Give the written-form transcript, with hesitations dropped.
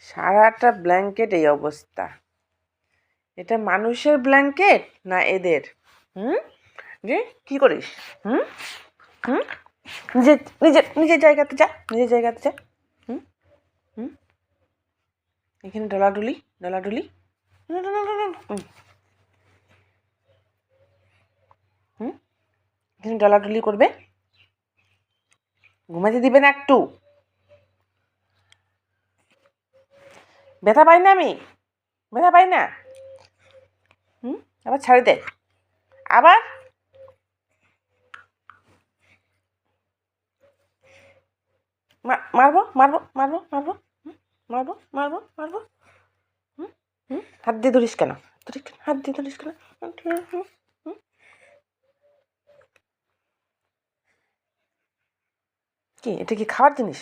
সারাটা ব্ল্যাঙ্কেট এই অবস্থা। এটা মানুষের ব্ল্যাঙ্কেট না এদের? যে কি করিস? নিজের নিজের নিজের জায়গাতে যা, নিজের জায়গাতে যা। এখানে ডলাডুলি ডলাডুলি এখানে ডলাডুলি করবে, ঘুমাতে দিবে না একটু? ব্যথা পাই না আমি? ব্যথা পাই না? আবার ছাড়ে দে, আবার মারবো মারবো মারবো মারবো মারবো মারবো মারবো। হাত দিয়ে ধরিস কেন? হাত দিয়ে ধরিস কেন? কি এটা কি খাওয়ার জিনিস?